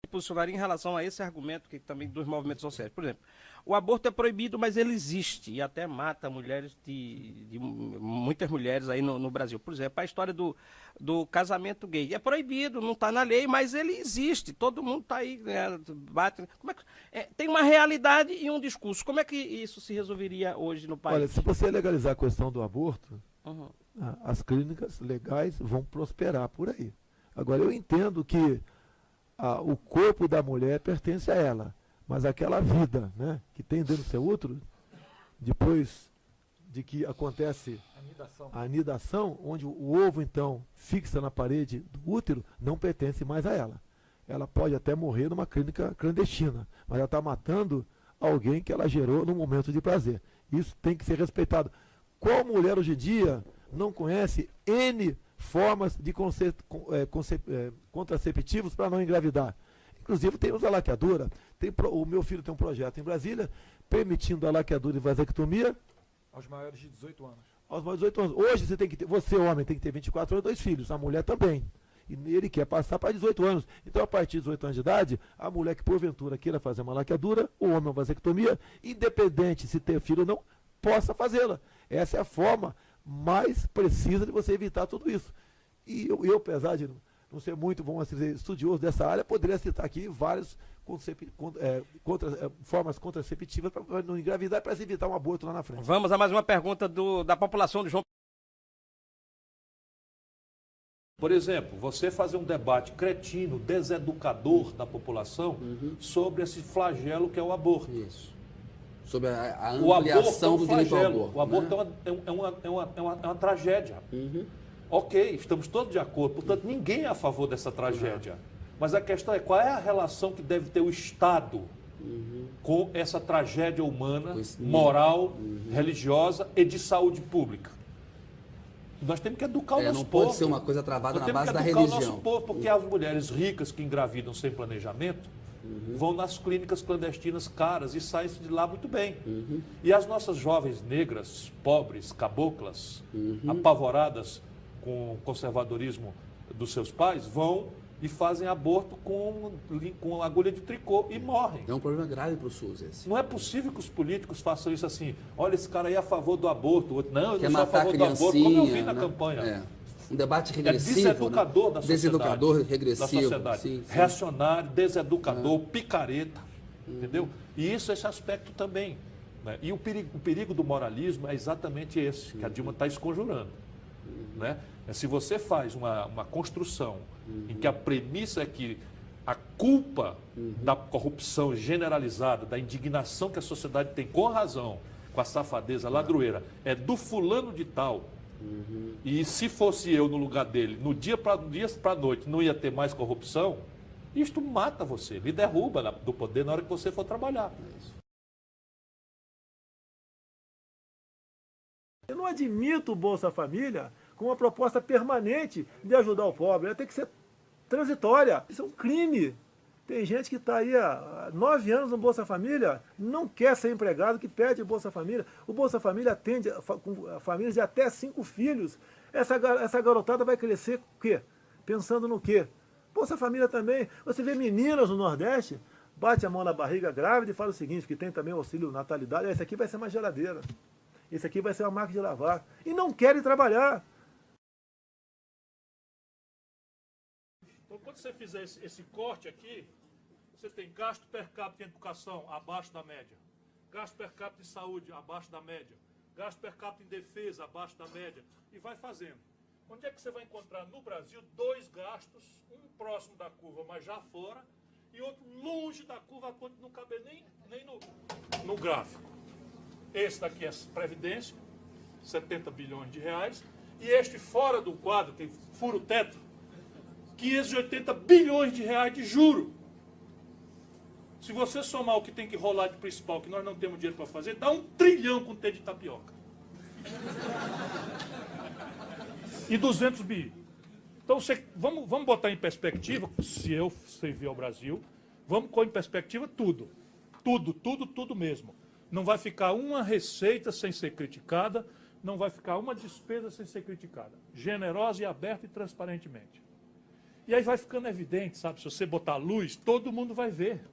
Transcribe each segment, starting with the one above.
Posicionaria em relação a esse argumento que também dos movimentos sociais. Por exemplo, o aborto é proibido, mas ele existe e até mata mulheres de muitas mulheres aí no Brasil. Por exemplo, a história do casamento gay é proibido, não está na lei, mas ele existe. Todo mundo está aí, né, bate. Como é que, tem uma realidade e um discurso. Como é que isso se resolveria hoje no país? Olha, se você legalizar a questão do aborto, Uhum. as clínicas legais vão prosperar por aí. Agora, eu entendo que o corpo da mulher pertence a ela, mas aquela vida, né, que tem dentro do seu útero, depois de que acontece a anidação, onde o ovo, então, fixa na parede do útero, não pertence mais a ela. Ela pode até morrer numa clínica clandestina, mas ela está matando alguém que ela gerou num momento de prazer. Isso tem que ser respeitado. Qual mulher hoje em dia não conhece N formas de contraceptivos para não engravidar? Inclusive temos a laqueadura. O meu filho tem um projeto em Brasília permitindo a laqueadura e vasectomia aos maiores de 18 anos. Aos maiores de 18 anos. Hoje você, homem, tem que ter 24 anos e 2 filhos, a mulher também. E ele quer passar para 18 anos. Então, a partir de 18 anos de idade, a mulher que porventura queira fazer uma laqueadura, o homem uma vasectomia, independente se ter filho ou não, possa fazê-la. Essa é a forma mais precisa de você evitar tudo isso. E eu apesar de não ser muito, vamos dizer, estudioso dessa área, poderia citar aqui várias formas contraceptivas para não engravidar e para se evitar um aborto lá na frente. Vamos a mais uma pergunta da população de João. Por exemplo, você fazer um debate cretino, deseducador da população sobre esse flagelo que é o aborto. Isso. Sobre a ampliação do direito ao aborto. O aborto, né, é uma tragédia. Ok, estamos todos de acordo, portanto, ninguém é a favor dessa tragédia. Mas a questão é qual é a relação que deve ter o Estado com essa tragédia humana, moral, religiosa e de saúde pública. Nós temos que educar o nosso povo. Não pode ser uma coisa travada na base da religião. Nós temos que educar o nosso povo, porque as mulheres ricas que engravidam sem planejamento vão nas clínicas clandestinas caras e saem de lá muito bem. E as nossas jovens negras, pobres, caboclas, apavoradas com o conservadorismo dos seus pais, vão e fazem aborto com agulha de tricô e morrem. É um problema grave para o SUS esse. Não é possível que os políticos façam isso assim. Olha, esse cara aí é a favor do aborto. Outro, não, eu quer não sou a favor do aborto, como eu vi na né? campanha. Um debate regressivo. Deseducador, né? Da sociedade. Deseducador, regressivo. Da sociedade. Sim. Reacionário, deseducador, picareta. Entendeu? E isso, esse aspecto também. Né? E o perigo do moralismo é exatamente esse, que a Dilma está esconjurando. Né? Se você faz uma construção em que a premissa é que a culpa da corrupção generalizada, da indignação que a sociedade tem com razão, com a safadeza ladroeira, é do fulano de tal, e se fosse eu no lugar dele, no dia para a noite, não ia ter mais corrupção, isto mata você, lhe derruba do poder na hora que você for trabalhar. Eu não admito o Bolsa Família com uma proposta permanente de ajudar o pobre. Ela tem que ser transitória. Isso é um crime. Tem gente que está aí há 9 anos no Bolsa Família, não quer ser empregado, que pede o Bolsa Família. O Bolsa Família atende famílias de até 5 filhos. Essa garotada vai crescer o quê? Pensando no quê? Bolsa Família também. Você vê meninas no Nordeste, bate a mão na barriga grávida e fala o seguinte, que tem também o auxílio natalidade, esse aqui vai ser uma geladeira. Esse aqui vai ser uma máquina de lavar. E não querem trabalhar. Então, quando você fizer esse corte aqui, você tem gasto per capita em educação abaixo da média, gasto per capita em saúde abaixo da média, gasto per capita em defesa abaixo da média, e vai fazendo. Onde é que você vai encontrar no Brasil 2 gastos, um próximo da curva, mas já fora, e outro longe da curva, quando não cabe nem no gráfico? Esse daqui é Previdência, 70 bilhões de reais, e este fora do quadro, que fura o teto, 580 bilhões de reais de juro. Se você somar o que tem que rolar de principal, que nós não temos dinheiro para fazer, dá 1 trilhão com T de tapioca. E 200 bi. Então, vamos botar em perspectiva, se eu servir ao Brasil, vamos pôr em perspectiva tudo. Tudo mesmo. Não vai ficar uma receita sem ser criticada, não vai ficar uma despesa sem ser criticada. Generosa e aberta e transparentemente. E aí vai ficando evidente, sabe? Se você botar luz, todo mundo vai ver.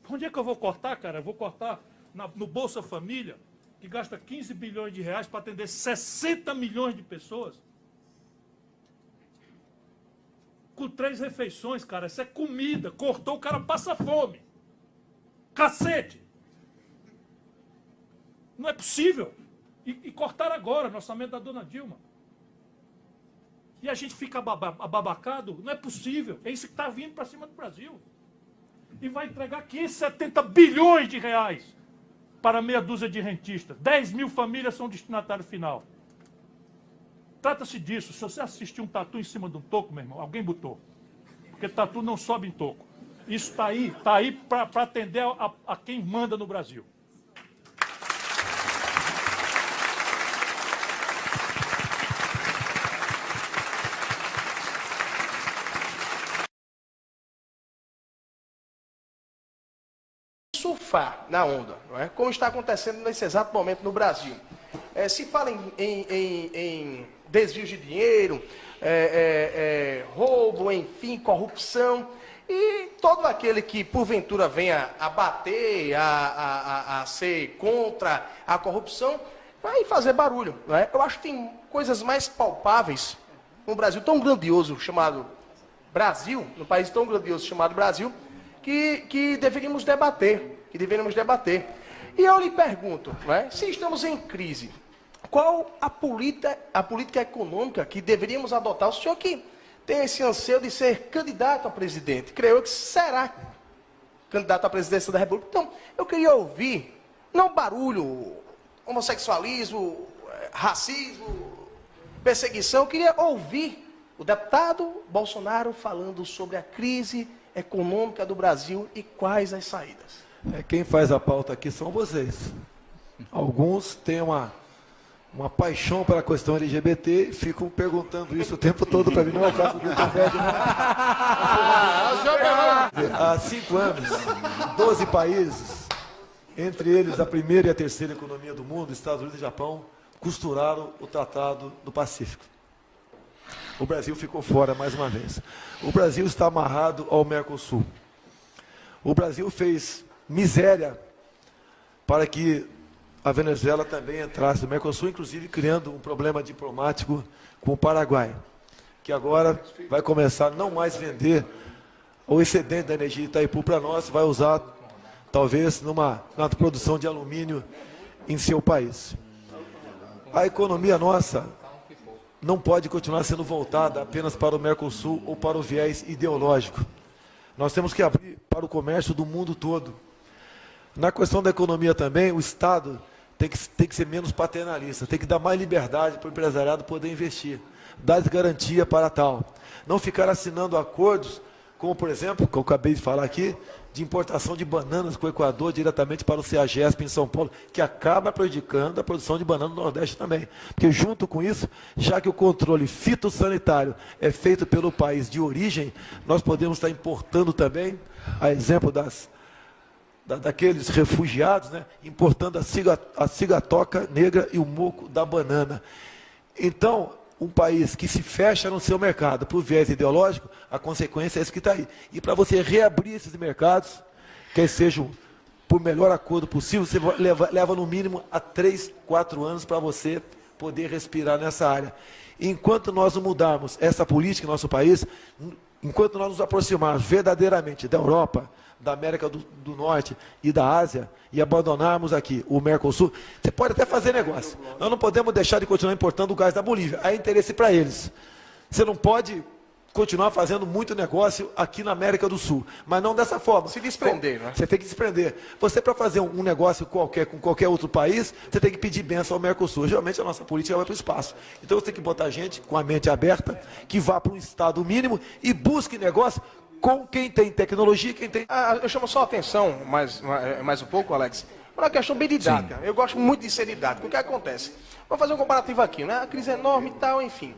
Onde é que eu vou cortar, cara? Eu vou cortar no Bolsa Família, que gasta 15 bilhões de reais para atender 60 milhões de pessoas. Com 3 refeições, cara. Isso é comida. Cortou, o cara passa fome. Cacete! Não é possível. E cortaram agora no orçamento da dona Dilma. E a gente fica ababacado. Não é possível. É isso que está vindo para cima do Brasil. E vai entregar 570 bilhões de reais para meia dúzia de rentistas. 10 mil famílias são destinatário final. Trata-se disso. Se você assistir um tatu em cima de um toco, meu irmão, alguém botou. Porque tatu não sobe em toco. Isso está aí para atender a quem manda no Brasil. Surfar na onda, não é? Como está acontecendo nesse exato momento no Brasil. Se fala em desvio de dinheiro, roubo, enfim, corrupção, e todo aquele que porventura venha a bater, a ser contra a corrupção, vai fazer barulho, não é? Eu acho que tem coisas mais palpáveis num Brasil tão grandioso chamado Brasil, num país tão grandioso chamado Brasil, que deveríamos debater, E eu lhe pergunto, não é? Se estamos em crise, qual a política econômica que deveríamos adotar? O senhor que tem esse anseio de ser candidato a presidente, creio que será candidato à presidência da República. Então, eu queria ouvir, não barulho, homossexualismo, racismo, perseguição, eu queria ouvir o deputado Bolsonaro falando sobre a crise econômica do Brasil e quais as saídas. Quem faz a pauta aqui são vocês. Alguns têm uma paixão pela questão LGBT e ficam perguntando isso o tempo todo para mim. Não é o caso do Guilherme, não. Há 5 anos, 12 países, entre eles a primeira e a terceira economia do mundo, Estados Unidos e Japão, costuraram o Tratado do Pacífico. O Brasil ficou fora mais uma vez. O Brasil está amarrado ao Mercosul. O Brasil fez miséria para que a Venezuela também entrasse no Mercosul, inclusive criando um problema diplomático com o Paraguai, que agora vai começar a não mais vender o excedente da energia de Itaipu para nós, vai usar talvez na produção de alumínio em seu país. A economia nossa não pode continuar sendo voltada apenas para o Mercosul ou para o viés ideológico. Nós temos que abrir para o comércio do mundo todo. Na questão da economia também, o Estado tem que ser menos paternalista, tem que dar mais liberdade para o empresariado poder investir, dar garantia para tal. Não ficar assinando acordos, como por exemplo, que eu acabei de falar aqui, de importação de bananas com o Equador diretamente para o CEAGESP em São Paulo, que acaba prejudicando a produção de banana no Nordeste também. Porque junto com isso, já que o controle fitossanitário é feito pelo país de origem, nós podemos estar importando também, a exemplo daqueles refugiados, né, importando a cigatoca negra e o moco da banana. Então, um país que se fecha no seu mercado para o viés ideológico, a consequência é isso que está aí. E para você reabrir esses mercados, que sejam por melhor acordo possível, você leva no mínimo a 3, 4 anos para você poder respirar nessa área. Enquanto nós não mudarmos essa política em nosso país, enquanto nós nos aproximarmos verdadeiramente da Europa, da América do Norte e da Ásia, e abandonarmos aqui o Mercosul, você pode até fazer negócio. Nós não podemos deixar de continuar importando o gás da Bolívia. Há interesse para eles. Você não pode continuar fazendo muito negócio aqui na América do Sul, mas não dessa forma. Se desprender, né? Você tem que desprender. Você, para fazer um negócio qualquer com qualquer outro país, você tem que pedir bênção ao Mercosul. Geralmente a nossa política vai para o espaço. Então você tem que botar gente com a mente aberta, que vá para um estado mínimo e busque negócio com quem tem tecnologia e quem tem... Eu chamo só a atenção, mais um pouco, Alex, para uma questão bem didática. Sim. Eu gosto muito de ser didático. O que acontece? Vamos fazer um comparativo aqui, né? A crise é enorme e tal, enfim.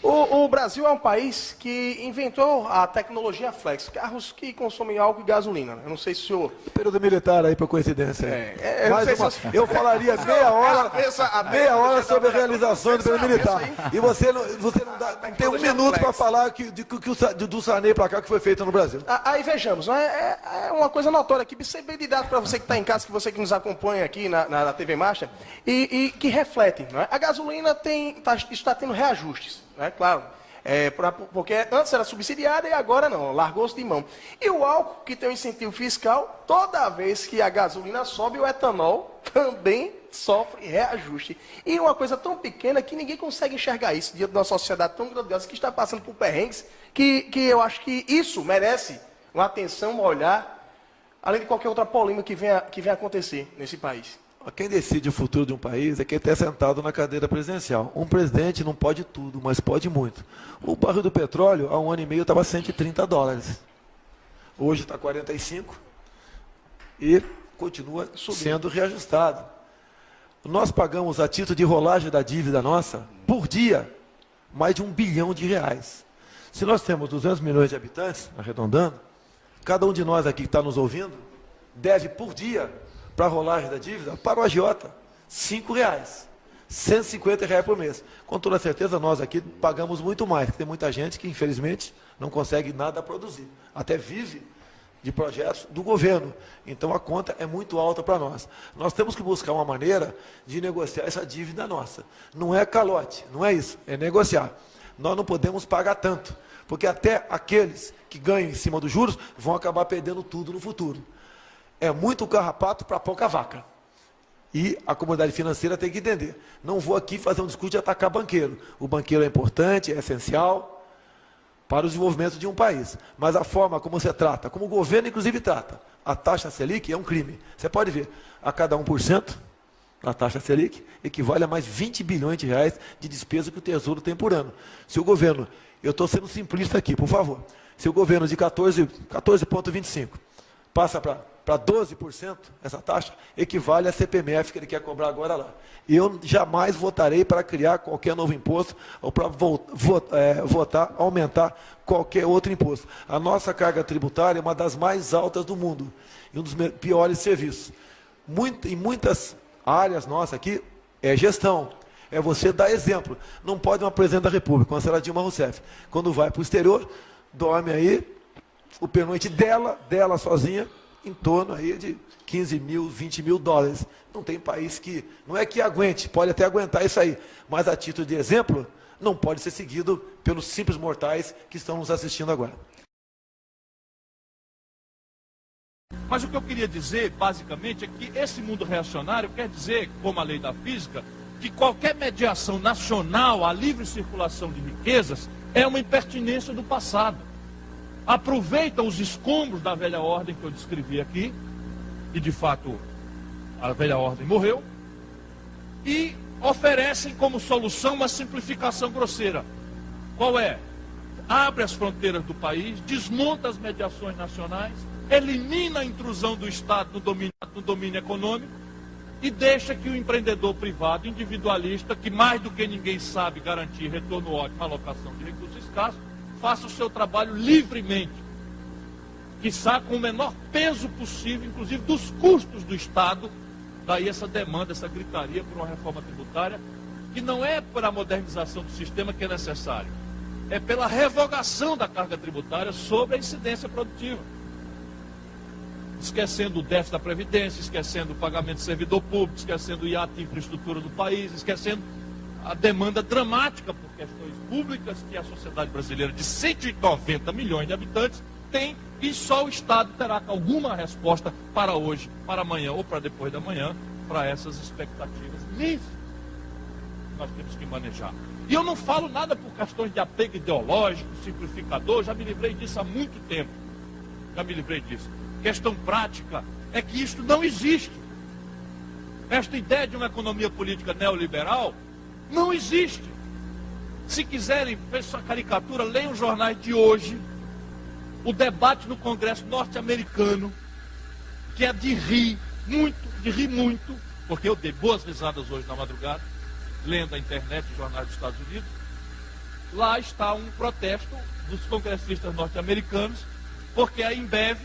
O Brasil é um país que inventou a tecnologia flex, carros que consomem álcool e gasolina. Eu não sei se o senhor... Período militar aí, por coincidência. Eu falaria meia hora sobre a realização do período militar. E você não tem um minuto para falar do Sarney para cá que foi feito no Brasil. Aí vejamos, é uma coisa notória aqui, ser bem de dado para você que está em casa, que você que nos acompanha aqui na TV Marcha, e que reflete. Não é? A gasolina está tendo reajustes. Claro, porque antes era subsidiada e agora não, largou-se de mão. E o álcool, que tem um incentivo fiscal, toda vez que a gasolina sobe, o etanol também sofre reajuste. E uma coisa tão pequena que ninguém consegue enxergar isso diante de uma sociedade tão grandiosa que está passando por perrengues, que eu acho que isso merece uma atenção, um olhar, além de qualquer outra polêmica que venha acontecer nesse país. Quem decide o futuro de um país é quem está sentado na cadeira presidencial. Um presidente não pode tudo, mas pode muito. O barril do petróleo, há 1 ano e meio, estava $130. Hoje está 45 e continua sendo reajustado. Nós pagamos, a título de rolagem da dívida nossa, por dia, mais de R$1 bilhão. Se nós temos 200 milhões de habitantes, arredondando, cada um de nós aqui que está nos ouvindo, deve por dia, para a rolagem da dívida, para o agiota, R$5, R$150 por mês. Com toda certeza, nós aqui pagamos muito mais, porque tem muita gente que, infelizmente, não consegue nada produzir. Até vive de projetos do governo. Então, a conta é muito alta para nós. Nós temos que buscar uma maneira de negociar essa dívida nossa. Não é calote, não é isso, é negociar. Nós não podemos pagar tanto, porque até aqueles que ganham em cima dos juros vão acabar perdendo tudo no futuro. É muito carrapato para pouca vaca. E a comunidade financeira tem que entender. Não vou aqui fazer um discurso de atacar banqueiro. O banqueiro é importante, é essencial para o desenvolvimento de um país. Mas a forma como você trata, como o governo inclusive trata, a taxa Selic é um crime. Você pode ver, a cada 1%, a taxa Selic equivale a mais R$20 bilhões de despesa que o Tesouro tem por ano. Se o governo, eu estou sendo simplista aqui, por favor, se o governo de 14,25 passa para 12%, essa taxa equivale à CPMF que ele quer cobrar agora lá. Eu jamais votarei para criar qualquer novo imposto ou para aumentar qualquer outro imposto. A nossa carga tributária é uma das mais altas do mundo e um dos piores serviços. Em muitas áreas nossas aqui é gestão, é você dar exemplo. Não pode uma presidente da República, como a senhora Dilma Rousseff, quando vai para o exterior, dorme aí, o pernoite dela sozinha, em torno aí de 15 mil, 20 mil dólares. Não tem país que, não é que aguente, pode até aguentar isso aí, mas a título de exemplo, não pode ser seguido pelos simples mortais que estão nos assistindo agora. Mas o que eu queria dizer, basicamente, é que esse mundo reacionário quer dizer, como a lei da física, que qualquer mediação nacional à livre circulação de riquezas é uma impertinência do passado. Aproveitam os escombros da velha ordem que eu descrevi aqui, e de fato a velha ordem morreu, e oferecem como solução uma simplificação grosseira. Qual é? Abre as fronteiras do país, desmonta as mediações nacionais, elimina a intrusão do Estado no domínio econômico e deixa que o empreendedor privado, individualista, que mais do que ninguém sabe garantir retorno ótimo à alocação de recursos escassos, faça o seu trabalho livremente, quiçá com o menor peso possível, inclusive dos custos do Estado. Daí essa demanda, essa gritaria por uma reforma tributária, que não é por a modernização do sistema que é necessário, é pela revogação da carga tributária sobre a incidência produtiva. Esquecendo o déficit da Previdência, esquecendo o pagamento de servidor público, esquecendo o hiato de infraestrutura do país, esquecendo a demanda dramática por questões públicas que a sociedade brasileira de 190 milhões de habitantes tem, e só o Estado terá alguma resposta para hoje, para amanhã ou para depois da manhã, para essas expectativas níveis que nós temos que manejar. E eu não falo nada por questões de apego ideológico, simplificador, já me livrei disso há muito tempo. Já me livrei disso. Questão prática é que isto não existe. Esta ideia de uma economia política neoliberal não existe. Se quiserem ver essa caricatura, leiam os jornais de hoje, o debate no Congresso norte-americano, que é de rir muito, porque eu dei boas risadas hoje na madrugada, lendo a internet e jornais dos Estados Unidos, lá está um protesto dos congressistas norte-americanos, porque a Embev,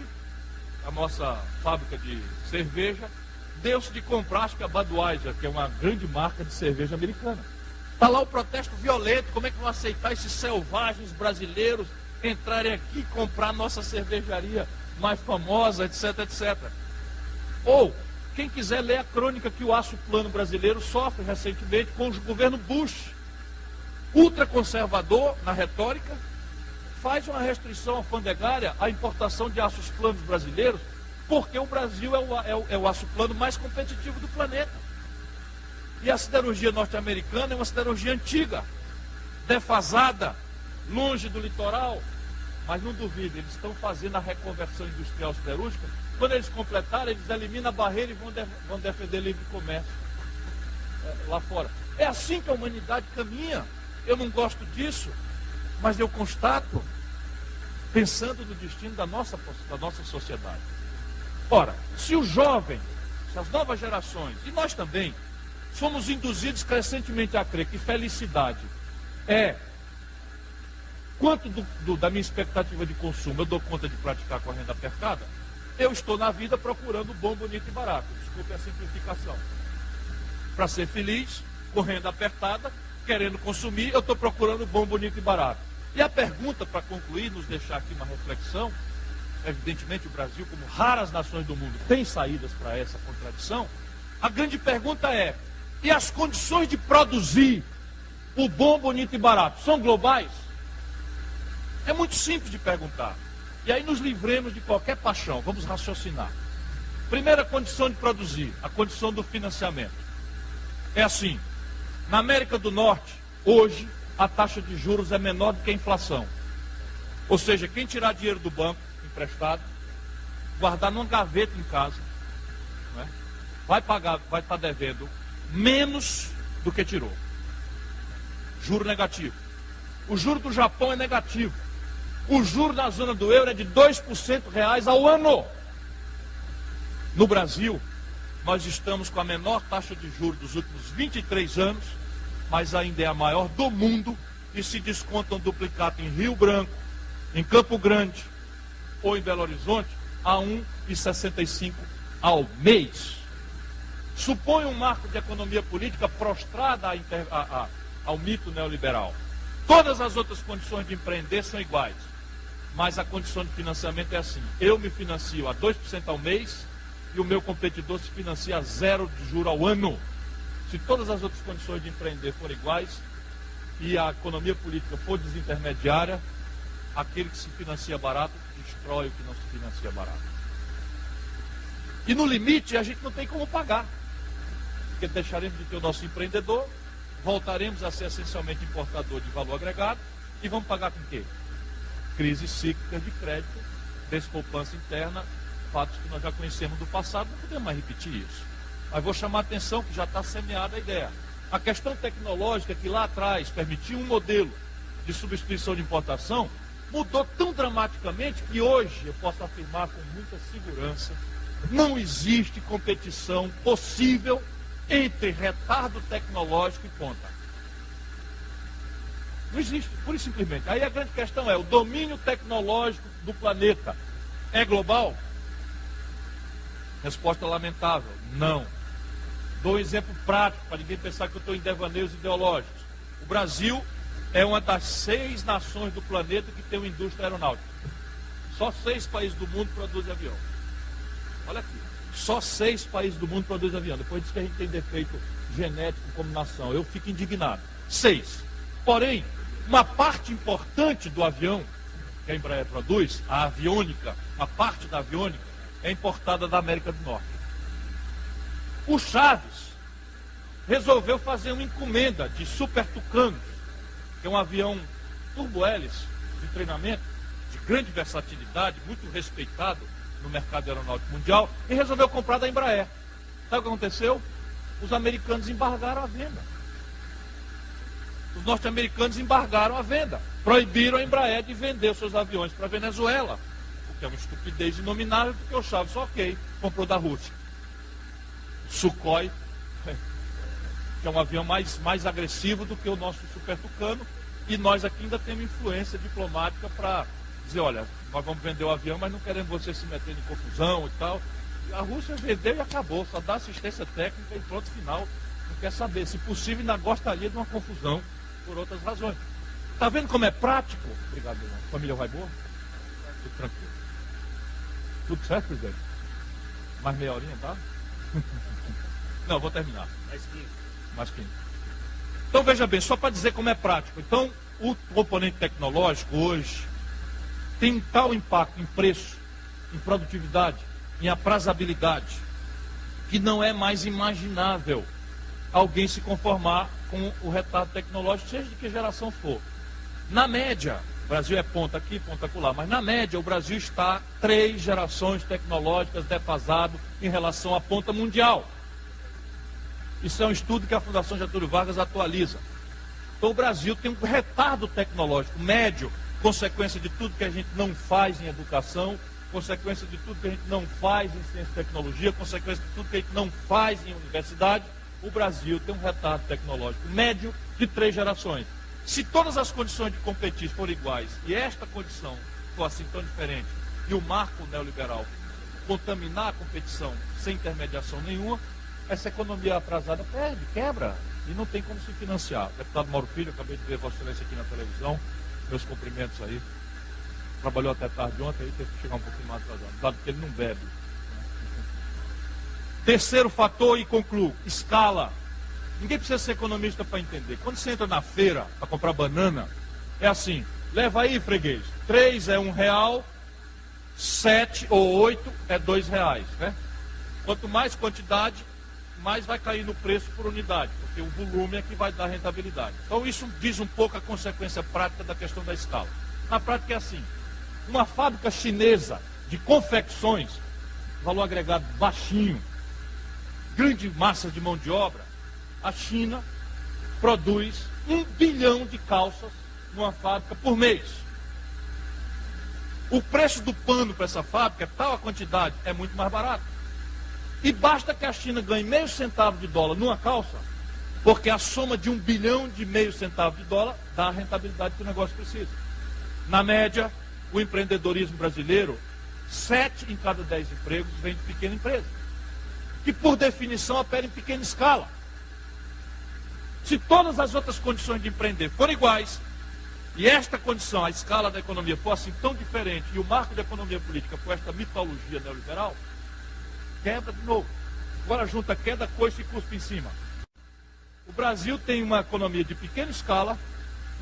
a nossa fábrica de cerveja, deu-se de comprar, acho que a Budweiser, que é uma grande marca de cerveja americana. Está lá o protesto violento, como é que vão aceitar esses selvagens brasileiros entrarem aqui e comprar nossa cervejaria mais famosa, etc, etc. Ou, quem quiser ler a crônica que o aço plano brasileiro sofre recentemente com o governo Bush, ultraconservador na retórica, faz uma restrição alfandegária à importação de aços planos brasileiros, porque o Brasil é o aço plano mais competitivo do planeta. E a siderurgia norte-americana é uma siderurgia antiga, defasada, longe do litoral. Mas não duvide, eles estão fazendo a reconversão industrial siderúrgica. Quando eles completarem, eles eliminam a barreira e vão defender livre comércio lá fora. É assim que a humanidade caminha. Eu não gosto disso, mas eu constato, pensando no destino da nossa sociedade. Ora, se o jovem, se as novas gerações, e nós também, somos induzidos crescentemente a crer que felicidade é quanto da minha expectativa de consumo eu dou conta de praticar com a renda apertada, eu estou na vida procurando bom, bonito e barato. Desculpe a simplificação. Para ser feliz, com renda apertada, querendo consumir, eu estou procurando bom, bonito e barato. E a pergunta, para concluir, nos deixar aqui uma reflexão, evidentemente o Brasil, como raras nações do mundo, tem saídas para essa contradição. A grande pergunta é, e as condições de produzir o bom, bonito e barato são globais? É muito simples de perguntar. E aí nos livremos de qualquer paixão, vamos raciocinar. Primeira condição de produzir, a condição do financiamento. É assim, na América do Norte, hoje, a taxa de juros é menor do que a inflação. Ou seja, quem tirar dinheiro do banco, emprestado, guardar numa gaveta em casa, né, vai estar devendo menos do que tirou. Juro negativo. O juro do Japão é negativo. O juro da zona do euro é de 2% reais ao ano. No Brasil, nós estamos com a menor taxa de juros dos últimos 23 anos, mas ainda é a maior do mundo, e se desconta um duplicado em Rio Branco, em Campo Grande ou em Belo Horizonte, a 1,65 ao mês. Supõe um marco de economia política prostrada ao mito neoliberal. Todas as outras condições de empreender são iguais, mas a condição de financiamento é assim. Eu me financio a 2% ao mês e o meu competidor se financia a 0 de juro ao ano. Se todas as outras condições de empreender forem iguais e a economia política for desintermediária, aquele que se financia barato destrói o que não se financia barato. E no limite a gente não tem como pagar, porque deixaremos de ter o nosso empreendedor, voltaremos a ser essencialmente importador de valor agregado e vamos pagar com o quê? Crises cíclicas de crédito, despoupança interna, fatos que nós já conhecemos do passado, não podemos mais repetir isso. Mas vou chamar a atenção que já está semeada a ideia. A questão tecnológica que lá atrás permitia um modelo de substituição de importação, mudou tão dramaticamente que hoje, eu posso afirmar com muita segurança, não existe competição possível entre retardo tecnológico e ponta. Não existe, pura e simplesmente. Aí a grande questão é, o domínio tecnológico do planeta é global? Resposta lamentável, não. Dou um exemplo prático, para ninguém pensar que eu estou em devaneios ideológicos. O Brasil é uma das 6 nações do planeta que tem uma indústria aeronáutica. Só 6 países do mundo produzem avião. Olha aqui, só 6 países do mundo produzem avião. Depois diz que a gente tem defeito genético como nação. Eu fico indignado. 6. Porém, uma parte importante do avião que a Embraer produz, a aviônica, a parte da aviônica, é importada da América do Norte. O Chaves resolveu fazer uma encomenda de Super Tucano, que é um avião turbo-hélice de treinamento, de grande versatilidade, muito respeitado no mercado aeronáutico mundial, e resolveu comprar da Embraer. Sabe o que aconteceu? Os americanos embargaram a venda. Os norte-americanos embargaram a venda. Proibiram a Embraer de vender os seus aviões para a Venezuela. O que é uma estupidez inominável, porque o Chaves, ok, comprou da Rússia. Sukhoi, que é um avião mais agressivo do que o nosso Super Tucano, E nós aqui ainda temos influência diplomática para dizer, olha, nós vamos vender o avião, mas não queremos você se meter em confusão e tal. A Rússia vendeu e acabou, só dá assistência técnica e pronto, final. Não quer saber. Se possível, ainda gostaria de uma confusão por outras razões. Tá vendo como é prático? Obrigado, irmão. Família vai boa? Tudo tranquilo. Tudo certo, presidente? Mais meia horinha, tá? Não, vou terminar. Mais 15. Então, veja bem, só para dizer como é prático. Então, o componente tecnológico hoje tem um tal impacto em preço, em produtividade, em aprazabilidade, que não é mais imaginável alguém se conformar com o retardo tecnológico, seja de que geração for. Na média, o Brasil é ponta aqui, ponta acolá, mas na média o Brasil está 3 gerações tecnológicas defasado em relação à ponta mundial. Isso é um estudo que a Fundação Getúlio Vargas atualiza. Então o Brasil tem um retardo tecnológico médio, consequência de tudo que a gente não faz em educação, consequência de tudo que a gente não faz em ciência e tecnologia, consequência de tudo que a gente não faz em universidade. O Brasil tem um retardo tecnológico médio de 3 gerações. Se todas as condições de competir forem iguais e esta condição for assim tão diferente e o marco neoliberal contaminar a competição sem intermediação nenhuma, essa economia atrasada perde, quebra e não tem como se financiar. Deputado Mauro Filho, acabei de ver Vossa Excelência aqui na televisão, meus cumprimentos aí. Trabalhou até tarde ontem, aí teve que chegar um pouquinho mais atrasado, dado que ele não bebe. Terceiro fator, e concluo, escala. Ninguém precisa ser economista para entender. Quando você entra na feira para comprar banana, é assim, leva aí, freguês, 3 é R$1, 7 ou 8 é R$2, né? Quanto mais quantidade, mais vai cair no preço por unidade, porque o volume é que vai dar rentabilidade. Então isso diz um pouco a consequência prática da questão da escala. Na prática é assim, uma fábrica chinesa de confecções, valor agregado baixinho, grande massa de mão de obra, a China produz 1 bilhão de calças numa fábrica por mês. O preço do pano para essa fábrica, tal a quantidade, é muito mais barato. E basta que a China ganhe meio centavo de dólar numa calça, porque a soma de 1 bilhão de meio centavo de dólar dá a rentabilidade que o negócio precisa. Na média, o empreendedorismo brasileiro, 7 em cada 10 empregos vem de pequena empresa, que por definição opera em pequena escala. Se todas as outras condições de empreender forem iguais, e esta condição, a escala da economia, for assim tão diferente, e o marco da economia política for esta mitologia neoliberal, quebra de novo. Agora junta queda, coice e cuspe em cima. O Brasil tem uma economia de pequena escala,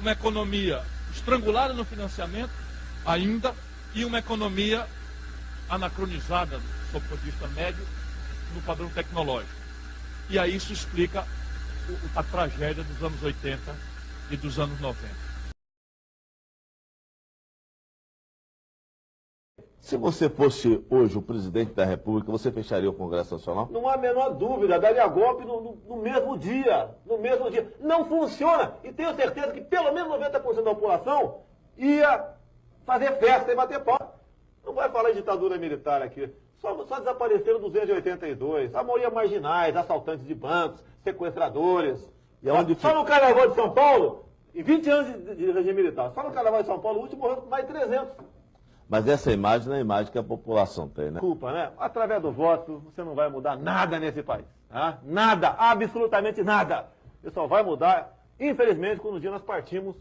uma economia estrangulada no financiamento, ainda, e uma economia anacronizada, sob o ponto de vista médio, no padrão tecnológico. E aí isso explica a tragédia dos anos 80 e dos anos 90. Se você fosse hoje o presidente da República, você fecharia o Congresso Nacional? Não há a menor dúvida, daria golpe no mesmo dia. No mesmo dia. Não funciona. E tenho certeza que pelo menos 90% da população ia fazer festa e bater pau. Não vai falar em ditadura militar aqui. Só desapareceram 282. A maioria marginais, assaltantes de bancos, sequestradores. E aonde só no Carnaval de São Paulo, em 20 anos de regime militar, só no Carnaval de São Paulo, o último morreu mais de 300. Mas essa imagem não é a imagem que a população tem, né? Desculpa, né? Através do voto, você não vai mudar nada nesse país. Tá? Nada, absolutamente nada. Você só vai mudar, infelizmente, quando um dia nós partimos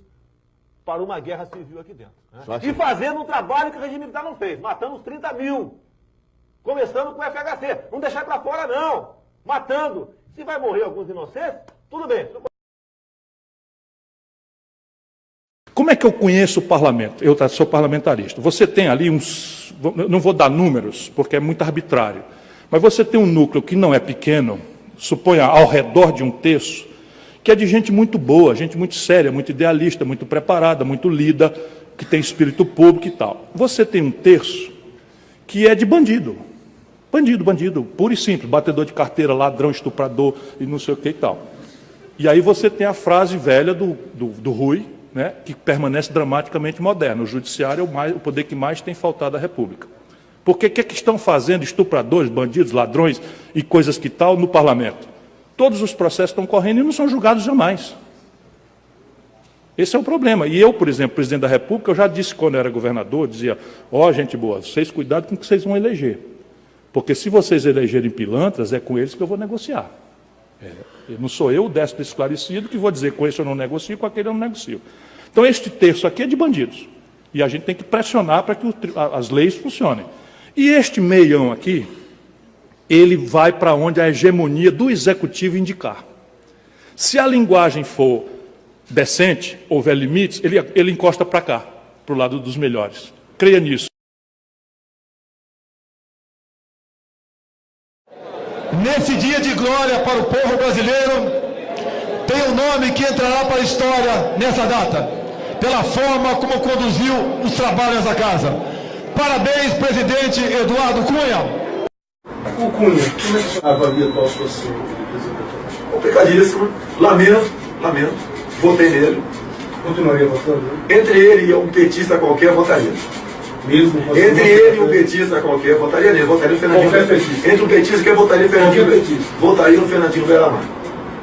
para uma guerra civil aqui dentro. Né? E fazendo um trabalho que o regime militar não fez, matando os 30 mil. Começando com o FHC. Não deixar para fora, não. Matando. Se vai morrer alguns inocentes, tudo bem. Como é que eu conheço o parlamento? Eu sou parlamentarista. Você tem ali uns... Não vou dar números, porque é muito arbitrário. Mas você tem um núcleo que não é pequeno, suponha ao redor de 1/3, que é de gente muito boa, gente muito séria, muito idealista, muito preparada, muito lida, que tem espírito público e tal. Você tem 1/3 que é de bandido. Bandido, puro e simples, batedor de carteira, ladrão, estuprador e não sei o que e tal. E aí você tem a frase velha do Rui, né, que permanece dramaticamente moderna. O judiciário é o poder que mais tem faltado à República. Porque o que estão fazendo estupradores, bandidos, ladrões e coisas que tal no parlamento? Todos os processos estão correndo e não são julgados jamais. Esse é o problema. E eu, por exemplo, presidente da República, eu já disse quando eu era governador, dizia, gente boa, vocês cuidado com o que vocês vão eleger. Porque se vocês elegerem pilantras, é com eles que eu vou negociar. Não sou eu, o déspota esclarecido, que vou dizer com esse eu não negocio, com aquele eu não negocio. Então, este terço aqui é de bandidos. E a gente tem que pressionar para que as leis funcionem. E este meião aqui, ele vai para onde a hegemonia do executivo indicar. Se a linguagem for decente, houver limites, ele encosta para cá, para o lado dos melhores. Creia nisso. Nesse dia de glória para o povo brasileiro, tem um nome que entrará para a história nessa data, pela forma como conduziu os trabalhos da casa. Parabéns, presidente Eduardo Cunha. O Cunha, como é que você avalia a atual situação do presidente? Complicadíssimo, lamento, votei nele. Continuaria votando? Entre ele e um petista qualquer, votaria. Mesmo entre ele e um petista qualquer, votaria nele, votaria no Fernandinho. Entre um petista que eu votaria no Fernandinho, votaria no Fernandinho Beiramar.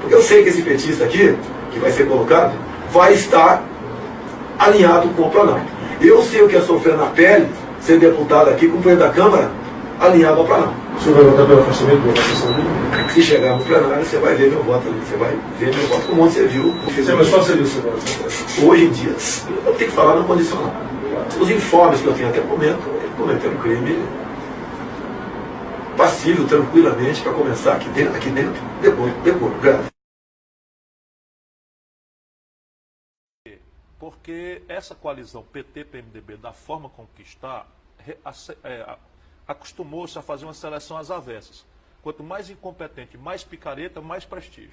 Porque eu sei que esse petista aqui, que vai ser colocado, vai estar alinhado com o Planalto. Eu sei o que é sofrer na pele, ser deputado aqui, com o presidente da Câmara, alinhado ao Planalto. O senhor vai votar pelo afastamento da votação dele? Se chegar no plenário, você vai ver meu voto ali, você vai ver meu voto, como você viu. Mas qual seria o seu voto? Hoje em dia, eu tenho que falar no condicional. Os informes que eu tenho até o momento, ele cometeu um crime passível, tranquilamente, para começar aqui dentro, depois, grave. Porque essa coalizão PT-PMDB, da forma como que está, acostumou-se a fazer uma seleção às avessas. Quanto mais incompetente, mais picareta, mais prestígio.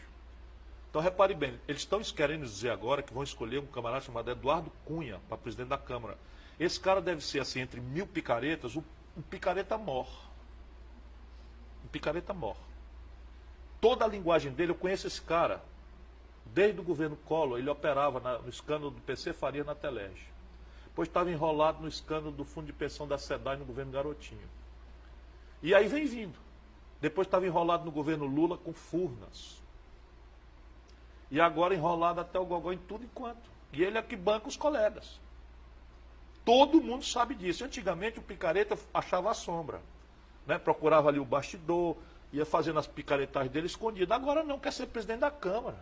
Então, repare bem, eles estão querendo dizer agora que vão escolher um camarada chamado Eduardo Cunha para presidente da Câmara. Esse cara deve ser, assim, entre 1000 picaretas, um picareta mor. Um picareta mor. Toda a linguagem dele, eu conheço esse cara. Desde o governo Collor, ele operava no escândalo do PC Faria na Telege. Depois estava enrolado no escândalo do fundo de pensão da SEDAI no governo Garotinho. E aí vem vindo. Depois estava enrolado no governo Lula com Furnas. E agora enrolado até o gogó em tudo enquanto. E ele é que banca os colegas. Todo mundo sabe disso. Antigamente o picareta achava a sombra. Né? Procurava ali o bastidor, ia fazendo as picaretagens dele escondido. Agora não, quer ser presidente da Câmara.